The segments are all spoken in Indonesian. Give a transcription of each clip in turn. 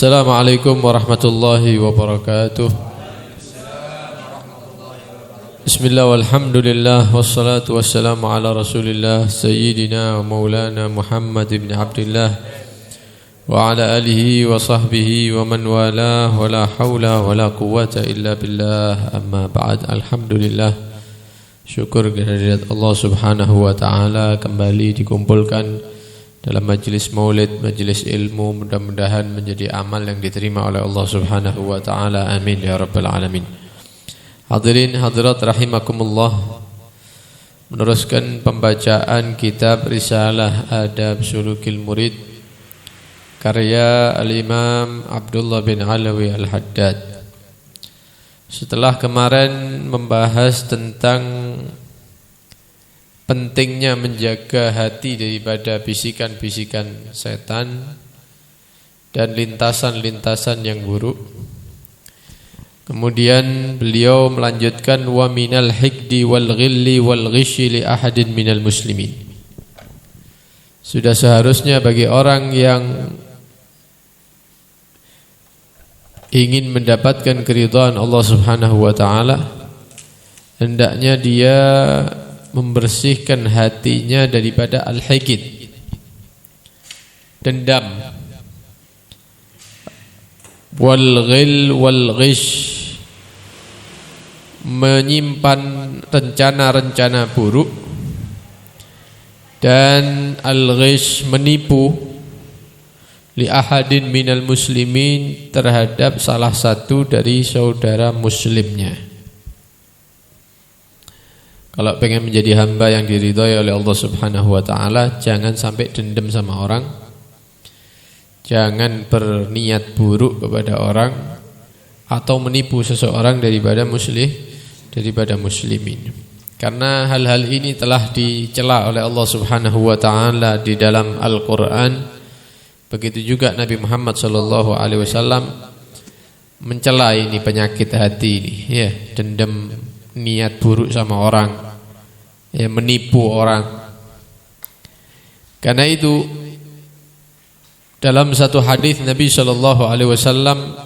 Assalamualaikum warahmatullahi wabarakatuh. Bismillah walhamdulillah wassalatu wassalamu ala rasulillah Sayyidina wa maulana Muhammad ibn Abdullah wa ala alihi wa sahbihi wa man walah wa la hawla wa la quwwata illa billah. Amma ba'd. Alhamdulillah, syukur kehadirat Allah subhanahu wa ta'ala kembali dikumpulkan dalam majlis maulid, majlis ilmu, mudah-mudahan menjadi amal yang diterima oleh Allah subhanahu wa ta'ala. Amin ya rabbal alamin. Hadirin hadirat rahimakumullah, meneruskan pembacaan kitab Risalah Adab Sulukil Murid karya Al-Imam Abdullah bin Alawi Al-Haddad. Setelah kemarin membahas tentang pentingnya menjaga hati daripada bisikan-bisikan setan dan lintasan-lintasan yang buruk, kemudian beliau melanjutkan wa minal hikdi wal ghilli wal ghishi li ahadin minal muslimin. Sudah seharusnya bagi orang yang ingin mendapatkan keridhaan Allah subhanahu wa ta'ala, hendaknya dia membersihkan hatinya daripada al-hikid, dendam, wal ghil wal ghish, menyimpan rencana-rencana buruk, dan al-ghish, menipu, li ahadin minal muslimin, terhadap salah satu dari saudara muslimnya. Kalau pengen menjadi hamba yang diridhai oleh Allah subhanahu wa ta'ala, jangan sampai dendam sama orang, jangan berniat buruk kepada orang, atau menipu seseorang daripada muslimin. Karena hal-hal ini telah dicela oleh Allah subhanahu wa ta'ala di dalam Al-Quran. Begitu juga Nabi Muhammad sallallahu alaihi wasallam mencela ini penyakit hati ini, ya, dendam, niat buruk sama orang, ya, menipu orang. Karena itu dalam satu hadis Nabi sallallahu alaihi wasallam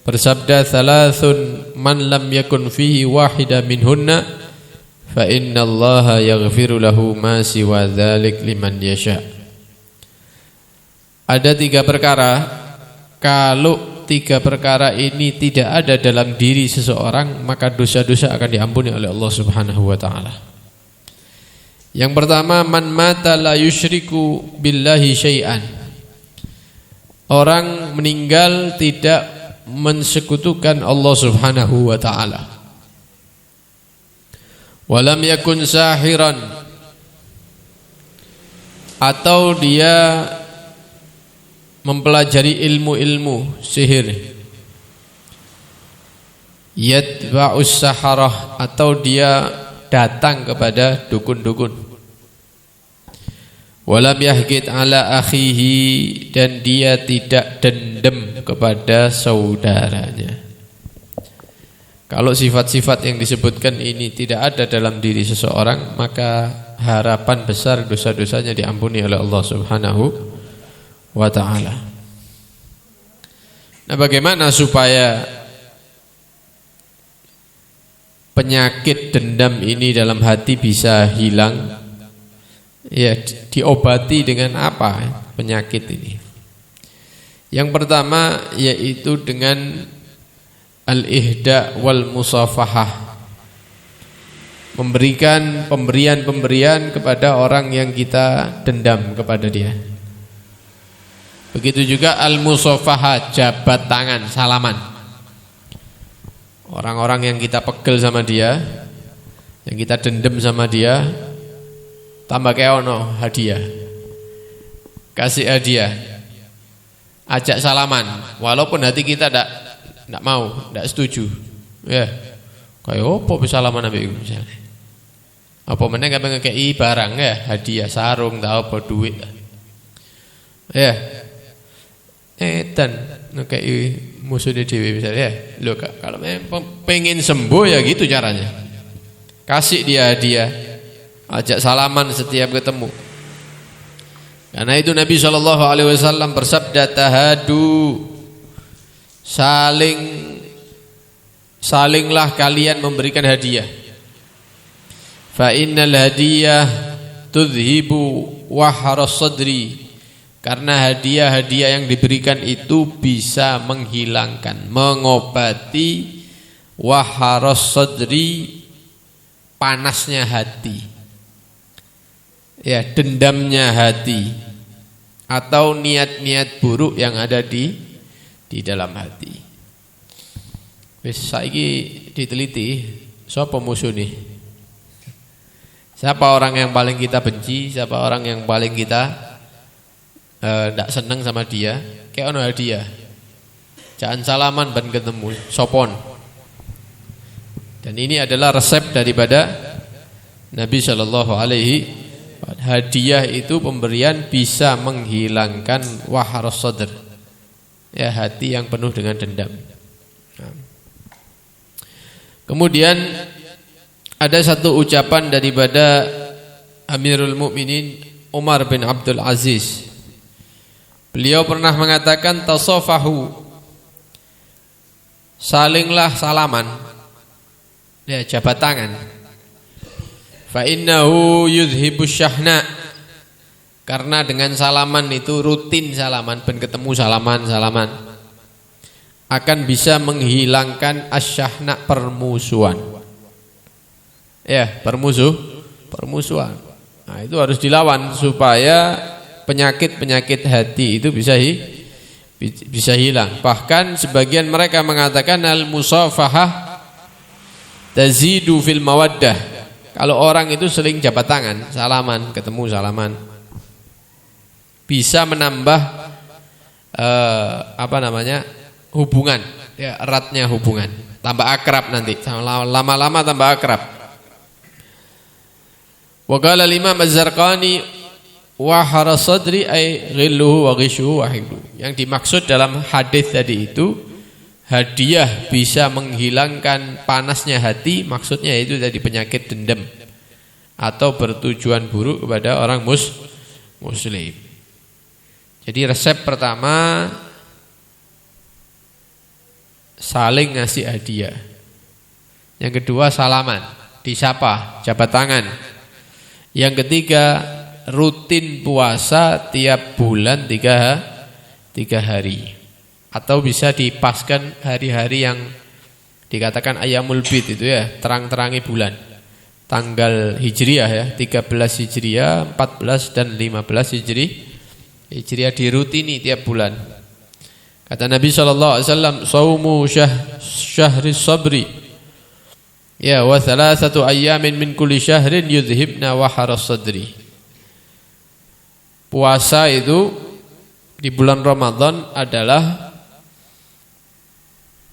bersabda, "Thalathun man lam yakun fihi wahida minhunna fa innallaha yaghfiru lahu ma siwa dzalik liman yasha." Ada 3 perkara, kalau 3 perkara ini tidak ada dalam diri seseorang, maka dosa-dosa akan diampuni oleh Allah subhanahu wa ta'ala. Yang pertama, man mata la yusyriku billahi syai'an, orang meninggal tidak mensekutukan Allah subhanahu wa ta'ala. Walam yakun sahiran, atau dia mempelajari ilmu-ilmu sihir, yatba'us saharah, atau dia datang kepada dukun-dukun, walam yahqid ala akhihi, dan dia tidak dendam kepada saudaranya. Kalau sifat-sifat yang disebutkan ini tidak ada dalam diri seseorang, maka harapan besar dosa-dosanya diampuni oleh Allah subhanahu wa ta'ala. Nah, bagaimana supaya penyakit dendam ini dalam hati bisa hilang? Ya, diobati dengan apa penyakit ini? Yang pertama yaitu dengan al-ihda wal musafahah, memberikan pemberian-pemberian kepada orang yang kita dendam kepada dia. Begitu juga al-musafahah, jabat tangan, salaman. Orang-orang yang kita pegel sama dia, yang kita dendam sama dia, tambah keono hadiah, kasih hadiah, ajak salaman, walaupun hati kita tidak mau, tidak setuju. Ya, kayak apa bisa salaman ambek misalnya? Apa meneh kabeh ngekeki barang, ya, hadiah, sarung, tak apa, duit. Ya, dan ngekei musuhnya dewi misalnya, ya, lo kalau pengen sembuh ya gitu caranya, kasih dia hadiah, ajak salaman setiap ketemu. Karena itu Nabi SAW bersabda, tahadu salinglah kalian memberikan hadiah. Fa innal hadiyah tudhibu wahras sadri, karena hadiah-hadiah yang diberikan itu bisa menghilangkan, mengobati wahras sadri, panasnya hati, ya, dendamnya hati, atau niat-niat buruk yang ada di dalam hati. Wis saiki diteliti sapa musuh nih. Siapa orang yang paling kita benci, siapa orang yang paling kita ndak seneng sama dia, kayak ono hadiah. Jangan salaman ban ketemu, sopon. Dan ini adalah resep daripada Nabi Shallallahu Alaihi Wasallam. Hadiah itu pemberian bisa menghilangkan wahras sadr, ya, hati yang penuh dengan dendam. Kemudian ada satu ucapan daripada Amirul Mukminin Umar bin Abdul Aziz. Beliau pernah mengatakan, tasafahu, salinglah salaman, ya, jabat tangan. Fa innahu yudhibus syahna, karena dengan salaman itu, rutin salaman, ben ketemu salaman akan bisa menghilangkan asyahna, permusuhan. Ya, permusuhan. Nah, itu harus dilawan supaya penyakit-penyakit hati itu bisa hilang. Bahkan sebagian mereka mengatakan al-musafahah tazidu fil mawaddah. Kalau orang itu sering jabat tangan, salaman, ketemu salaman, bisa menambah hubungan, ya, eratnya hubungan, tambah akrab nanti, lama-lama tambah akrab. Wa qala al-Imam Az-Zarqani wa harasadri ay ghilluhu wa ghishuhu wa hibbu. Yang dimaksud dalam hadis tadi itu hadiah bisa menghilangkan panasnya hati, maksudnya itu dari penyakit dendam atau bertujuan buruk kepada orang muslim. Jadi resep pertama, saling ngasih hadiah. Yang kedua, salaman, disapa, jabat tangan. Yang ketiga, rutin puasa tiap bulan 3 hari, atau bisa dipaskan hari-hari yang dikatakan ayamul bid itu, ya, terang-terangi bulan, tanggal hijriah, ya, 13 hijriah, 14 dan 15 hijriah dirutini tiap bulan. Kata Nabi SAW, saumu syahri sabri, ya, wa thalathatu ayyamin min kulli syahrin yudhibna wahras sadri. Puasa itu di bulan Ramadan adalah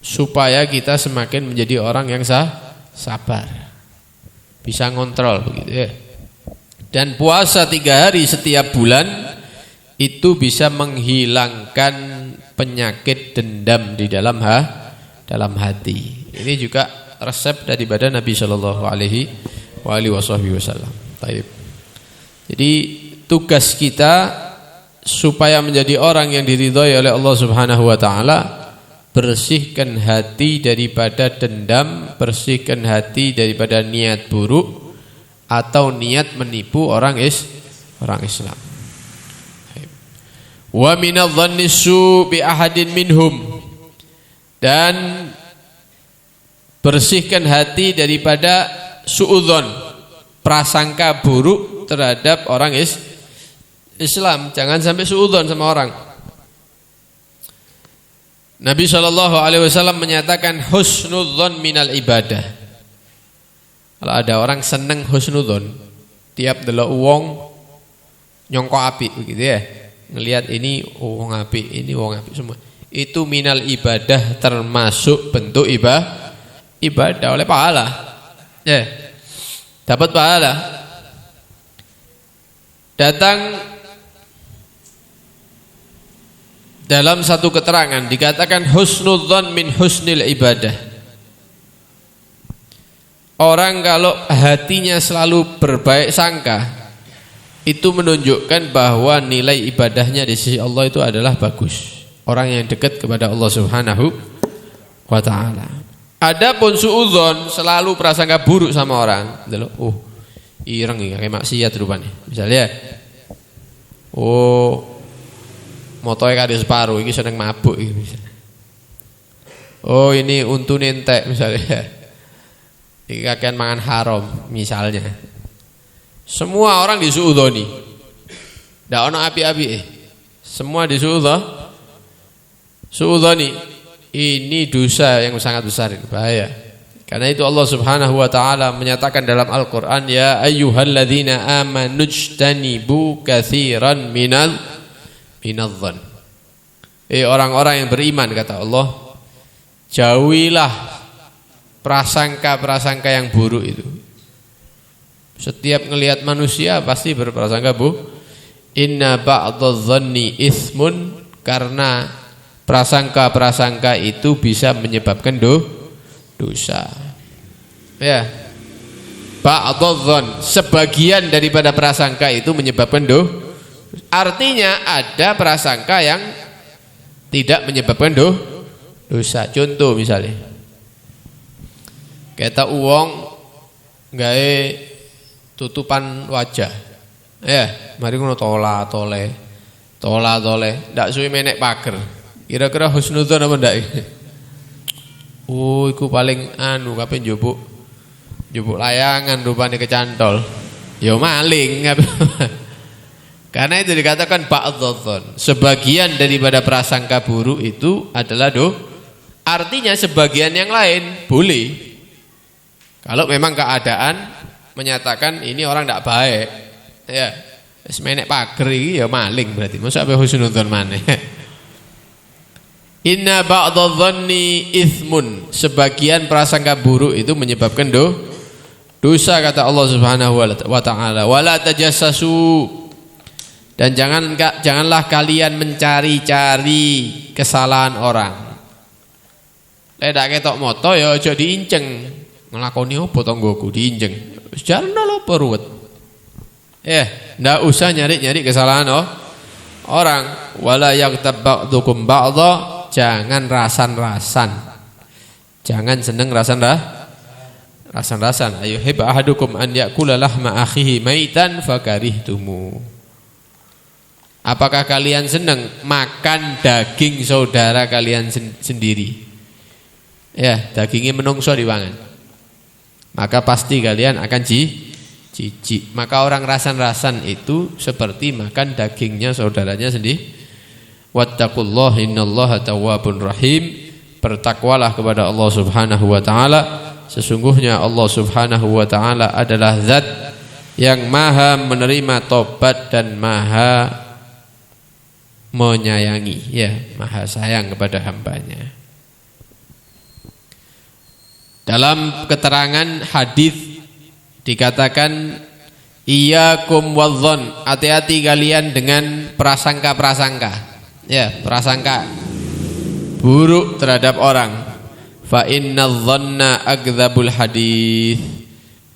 supaya kita semakin menjadi orang yang sabar, bisa ngontrol, begitu, ya. Dan puasa 3 hari setiap bulan itu bisa menghilangkan penyakit dendam di dalam hati. Ini juga resep daripada Nabi Shallallahu Alaihi Wasallam. Jadi tugas kita supaya menjadi orang yang diridhai oleh Allah Subhanahu Wa Taala, bersihkan hati daripada dendam, bersihkan hati daripada niat buruk atau niat menipu orang Islam. Wa minadh-dhanni su' bi ahadin minhum, dan bersihkan hati daripada suudzon, prasangka buruk terhadap orang Islam. Jangan sampai suudzon sama orang. Nabi SAW menyatakan husnudzon minal ibadah. Kalau ada orang seneng husnudzon, tiap delok wong nyongko apik, begitu, ya, ngelihat ini wong apik, ini wong apik semua, itu minal ibadah, termasuk bentuk ibadah oleh pahala, ya, dapat pahala. Datang dalam satu keterangan dikatakan husnudzon min husnil ibadah. Orang kalau hatinya selalu berbaik sangka, itu menunjukkan bahwa nilai ibadahnya di sisi Allah itu adalah bagus. orang yang dekat kepada Allah Subhanahu wa taala. Adapun suudzon selalu prasangka buruk sama orang. Oh, ireng iki kayak maksiat rupane. Misalnya motoe kade separuh iki seneng mabuk iki misalnya. Oh, ini untune entek misalnya. Iki kakean mangan haram misalnya. Semua orang disuudzoni. Ndak ono api-api. Semua suudzoni. Ini dosa yang sangat besar, bahaya. Karena itu Allah Subhanahu wa taala menyatakan dalam Al-Qur'an, ya ayyuhalladzina amanu ijtanibu katsiran minadh-dhann. Orang-orang yang beriman, kata Allah, jauhilah prasangka-prasangka yang buruk itu. Setiap ngelihat manusia pasti berprasangka inna ba'dadh-dhanni itsmun, karena prasangka-prasangka itu bisa menyebabkan dosa. Ya. Ba'dadh-dhann, sebagian daripada prasangka itu menyebabkan artinya ada prasangka yang tidak menyebabkan dosa. Contoh misalnya, kita uang gawe tutupan wajah, mari ngono tole, ndak suwe menek pager. Kira-kira husnudzon apa ndak? Iku paling kape njupuk layangan rupane kecantol. Ya maling. Karena itu dikatakan ba'dadh-dhann. Sebagian daripada prasangka buruk itu adalah artinya sebagian yang lain boleh. Kalau memang keadaan menyatakan ini orang tidak baik, ya, wis menek pager iki ya maling berarti. Mosok ape husnudzon maneh. Inna ba'dadh-dhanni itsmun, sebagian prasangka buruk itu menyebabkan dosa, kata Allah Subhanahu wa taala. Wala tajassasu, dan janganlah kalian mencari-cari kesalahan orang. Lek ketok moto ya aja diinceng. Nglakoni apa tanggoku diinjeng. Jarno lho peruwet. Ndak usah nyari-nyari kesalahan orang. Wala yaghtab ba'dukum ba'dha, jangan rasan-rasan. Jangan seneng rasan-rasan. Ayuhib ahadukum an yakula lahma akhihi maitan fakarihtumu. Apakah kalian senang makan daging saudara kalian sendiri? Dagingnya menungso diwangan. Maka pasti kalian akan jijik. Maka orang rasan-rasan itu seperti makan dagingnya saudaranya sendiri. Wattaqullaha innallaha tawwabur rahim. Bertakwalah kepada Allah Subhanahu wa taala. Sesungguhnya Allah Subhanahu wa taala adalah zat yang maha menerima tobat dan maha menyayangi, maha sayang kepada hambanya. Dalam keterangan hadis dikatakan, iyyakum wadh-dhon, hati-hati kalian dengan prasangka-prasangka. Prasangka buruk terhadap orang. Fa innadh-dhonna akdzabul hadis.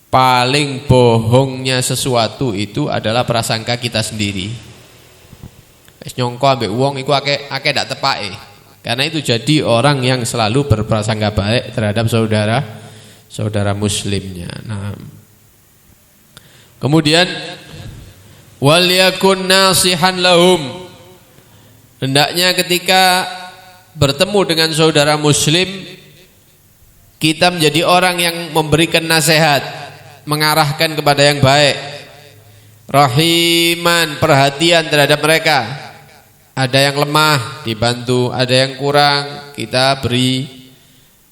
Paling bohongnya sesuatu itu adalah prasangka kita sendiri. Wis nyongko ambek wong iku akeh ndak tepake. Karena itu jadi orang yang selalu berprasangka baik terhadap saudara muslimnya. Nah, kemudian wal yakun nasihan lahum. Hendaknya ketika bertemu dengan saudara muslim, kita menjadi orang yang memberikan nasihat, mengarahkan kepada yang baik. Rahiman, perhatian terhadap mereka. Ada yang lemah dibantu, ada yang kurang kita beri,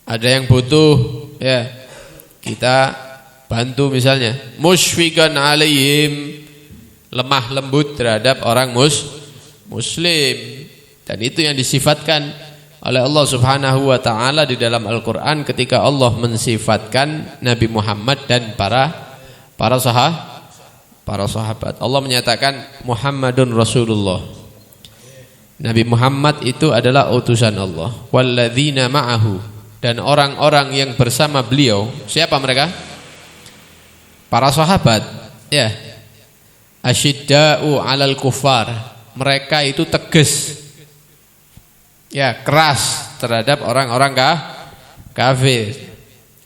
ada yang butuh kita bantu misalnya. Musyfiqan alaihim, lemah lembut terhadap orang muslim. Dan itu yang disifatkan oleh Allah Subhanahu wa taala di dalam Al-Qur'an ketika Allah mensifatkan Nabi Muhammad dan para sahabat. Allah menyatakan Muhammadun Rasulullah. Nabi Muhammad itu adalah utusan Allah. Walladzina ma'ahu, dan orang-orang yang bersama beliau. Siapa mereka? Para sahabat. Asyidda'u 'alal kufar. Mereka itu tegas Ya, keras terhadap orang-orang kafir.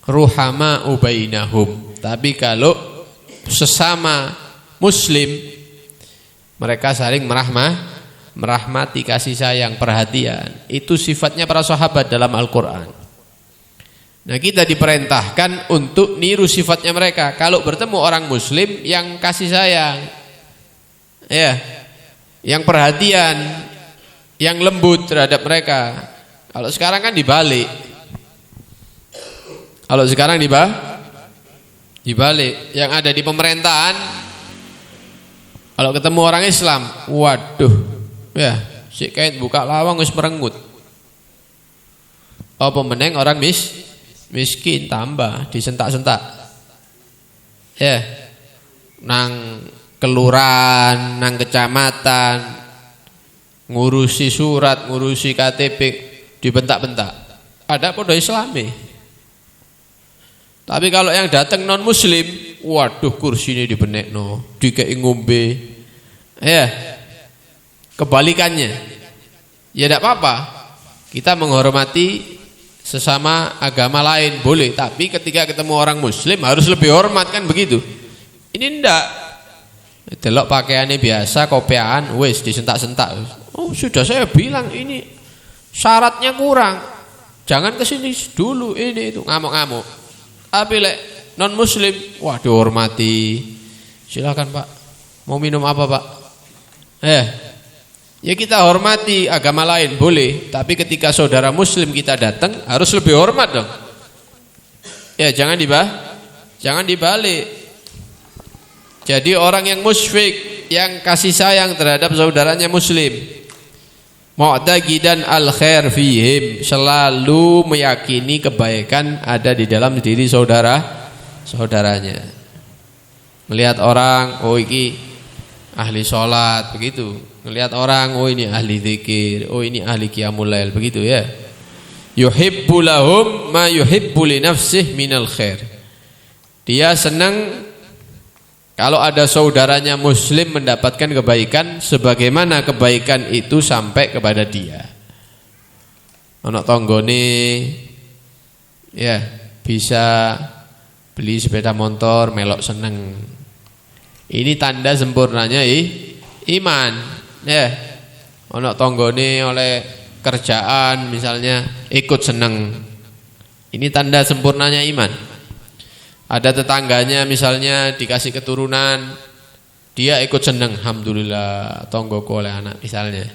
Ruhama ubainahum. Tapi kalau sesama muslim mereka saling merahmati, kasih sayang, perhatian. Itu sifatnya para sahabat dalam Al-Qur'an. Nah, kita diperintahkan untuk niru sifatnya mereka. Kalau bertemu orang muslim yang kasih sayang, ya, yang perhatian, yang lembut terhadap mereka. Kalau sekarang kan dibalik. Kalau sekarang dibalik, yang ada di pemerintahan, kalau ketemu orang Islam, waduh, ya, si kait buka lawang wis merengut. Apa meneng orang miskin tambah disentak-sentak. Ya. Nang kelurahan, nang kecamatan, ngurusi surat, ngurusi KTP dibentak-bentak. Ada podo Islami. Tapi kalau yang datang non muslim, waduh kursi ini dibenekno, dikei ngombe. Ya. Kebalikannya. Ya tidak apa-apa. Kita menghormati sesama agama lain boleh, tapi ketika ketemu orang muslim harus lebih hormat, kan begitu. Ini ndak. Delok pakaiannya biasa, kopiaan, wes disentak-sentak. Oh, sudah saya bilang ini syaratnya kurang. Jangan kesini dulu, ini itu ngamuk-ngamuk. Tapi non muslim, wah dihormati. Silakan Pak, mau minum apa Pak? Ya kita hormati agama lain boleh, tapi ketika saudara muslim kita datang harus lebih hormat dong. Ya jangan dibalik. Jadi orang yang musyfik, yang kasih sayang terhadap saudaranya muslim, mu'taqidan al-khair fihim, selalu meyakini kebaikan ada di dalam diri saudaranya. Melihat orang, oh ini ahli sholat, begitu. Melihat orang, oh ini ahli zikir, oh ini ahli qiyamul lail, begitu ya. Yuhibbu lahum ma yuhibbu li nafsihi minal khair. Dia senang kalau ada saudaranya muslim mendapatkan kebaikan sebagaimana kebaikan itu sampai kepada dia. Ono tanggane ya bisa beli sepeda motor melok seneng. Ini tanda sempurnanya iman. Ya. Ono tanggane oleh kerjaan misalnya ikut seneng. Ini tanda sempurnanya iman. Ada tetangganya misalnya dikasih keturunan, dia ikut seneng, alhamdulillah tonggoku oleh anak misalnya.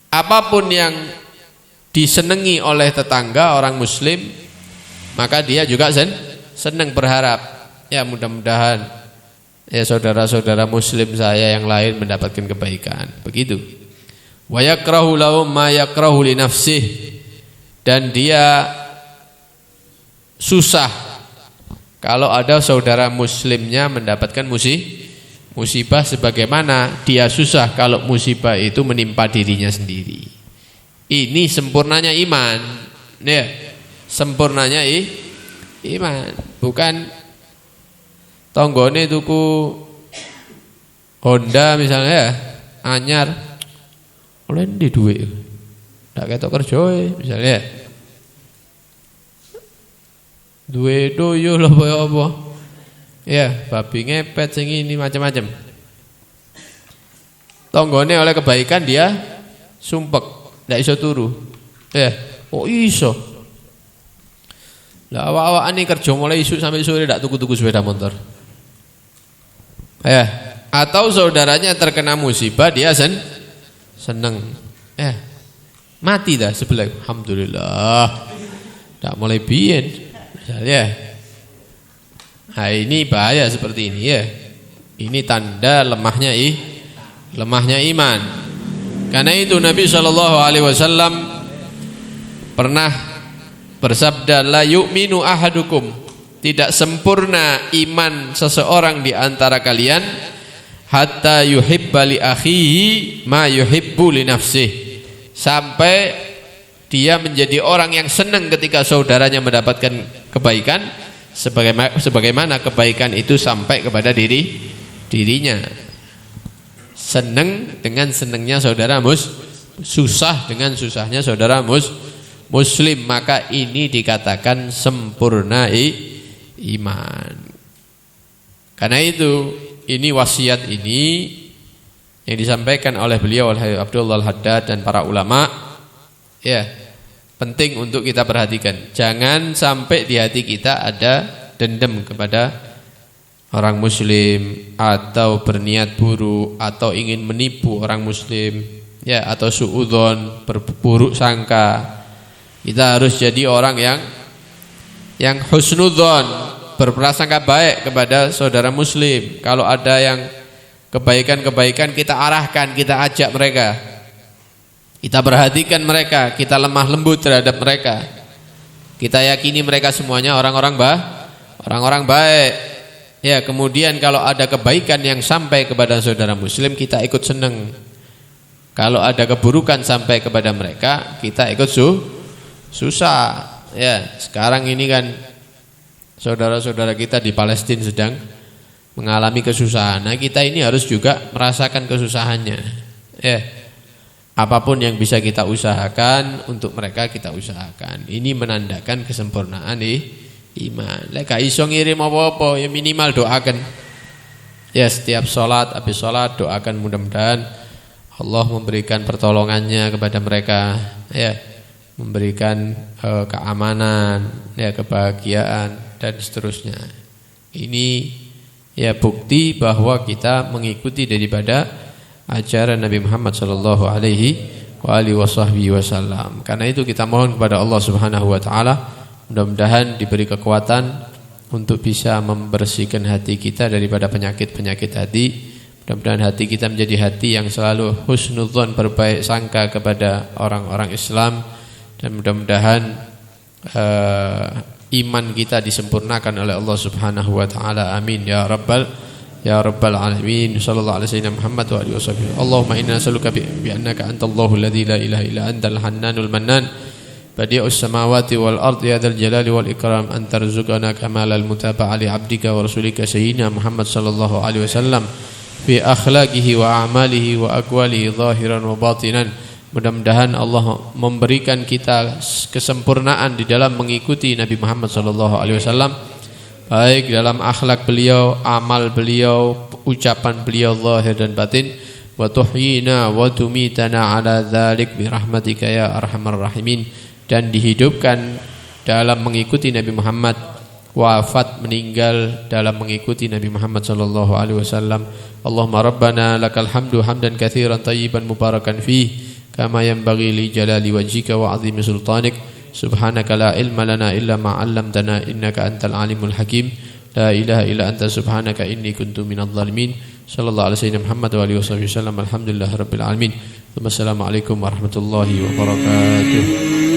Apapun yang disenangi oleh tetangga orang muslim, maka dia juga senang, berharap ya mudah-mudahan ya saudara-saudara muslim saya yang lain mendapatkan kebaikan. Begitu. Wa yakrahu lahum ma yakrahu li nafsihi, dan dia susah kalau ada saudara muslimnya mendapatkan musibah sebagaimana dia susah kalau musibah itu menimpa dirinya sendiri. Ini sempurnanya iman. Ya, sempurnanya iman. Bukan tonggone tuku Honda misalnya ya, anyar oleh ndi duit. Ndak ketok kerja misalnya. Duwe doyo lho apa? Ya, babi ngepet sing ini macam-macam. Tonggone oleh kebaikan dia sumpek, ndak iso turu. Ya, oh iso. Lah awak-awakan iki kerja mulai isuk sampai sore ndak tuku-tuku sepeda motor. Ya, atau saudaranya terkena musibah dia seneng. Mati dah sebelah. Alhamdulillah. Ndak mulai biyen. Misalnya, nah ini bahaya seperti ini ya. Ini tanda lemahnya iman. Karena itu Nabi SAW pernah bersabda, la yu'minu ahadukum, tidak sempurna iman seseorang di antara kalian hatta yuhibba li akhihi ma yuhibbu li nafsihi, sampai dia menjadi orang yang senang ketika saudaranya mendapatkan kebaikan sebagaimana kebaikan itu sampai kepada dirinya. Senang dengan senangnya saudara susah dengan susahnya saudara muslim, maka ini dikatakan sempurna iman. Karena itu ini wasiat ini yang disampaikan oleh beliau oleh Abdullah Al-Haddad dan para ulama, ya, penting untuk kita perhatikan. Jangan sampai di hati kita ada dendam kepada orang muslim, atau berniat buruk, atau ingin menipu orang muslim, ya, atau suudzon, berburuk sangka. Kita harus jadi orang yang husnudzon, berprasangka baik kepada saudara muslim. Kalau ada yang kebaikan-kebaikan, kita arahkan, kita ajak mereka, kita perhatikan mereka, kita lemah lembut terhadap mereka. Kita yakini mereka semuanya orang-orang baik. Ya, kemudian kalau ada kebaikan yang sampai kepada saudara muslim, kita ikut senang. Kalau ada keburukan sampai kepada mereka, kita ikut susah. Ya, sekarang ini kan saudara-saudara kita di Palestina sedang mengalami kesusahan. Nah, kita ini harus juga merasakan kesusahannya. Ya, apapun yang bisa kita usahakan untuk mereka kita usahakan. Ini menandakan kesempurnaan iman. Lek gak iso ngirim apa-apa, ya minimal doakan. Ya, setiap sholat, habis sholat doakan mudah-mudahan Allah memberikan pertolongannya kepada mereka, ya, memberikan keamanan, ya, kebahagiaan dan seterusnya. Ini ya bukti bahwa kita mengikuti daripada ajaran Nabi Muhammad sallallahu alaihi wasallam. Karena itu kita mohon kepada Allah Subhanahu wa taala mudah-mudahan diberi kekuatan untuk bisa membersihkan hati kita daripada penyakit-penyakit hati. Mudah-mudahan hati kita menjadi hati yang selalu husnudzon, berbaik sangka kepada orang-orang Islam, dan mudah-mudahan iman kita disempurnakan oleh Allah Subhanahu wa taala. Amin ya rabbal alamin. Sallallahu alaihi wasallam Muhammad wa alihi wasallam. Allahumma inna nas'aluka bi annaka antallahu alladzi la ilaha illa antal hannanul mannan badi'us samawati wal ardi ya dzal jalali wal ikram an tarzuqana kamalal mutaba'a li 'abdika wa rasulika sayyidina Muhammad sallallahu alaihi wasallam fi akhlaqihi wa a'malihi wa aqwalihi zahiran wa batinan. Mudah-mudahan Allah memberikan kita kesempurnaan di dalam mengikuti Nabi Muhammad sallallahu alaihi wasallam, baik dalam akhlak beliau, amal beliau, ucapan beliau zahir dan batin. Wa tuhyina wa tumitana ala dzalik bi rahmatika ya arhamar rahimin. Dan dihidupkan dalam mengikuti Nabi Muhammad, wafat meninggal dalam mengikuti Nabi Muhammad sallallahu alaihi wasallam. Allahumma rabbana lakal hamdu hamdan katsiran tayyiban mubarakan fihi kama yanbaghi li jalali wajhika wa 'azimi sultanik. Subhanaka la ilma lana illa ma 'allamtana innaka antal alimul hakim. La ilaha illa anta subhanaka inni kuntu minadh dhalimin. Sallallahu alaihi wasallam Muhammad wa alihi wasallam. Alhamdulillahirabbil alamin. Wassalamualaikum warahmatullahi wabarakatuh.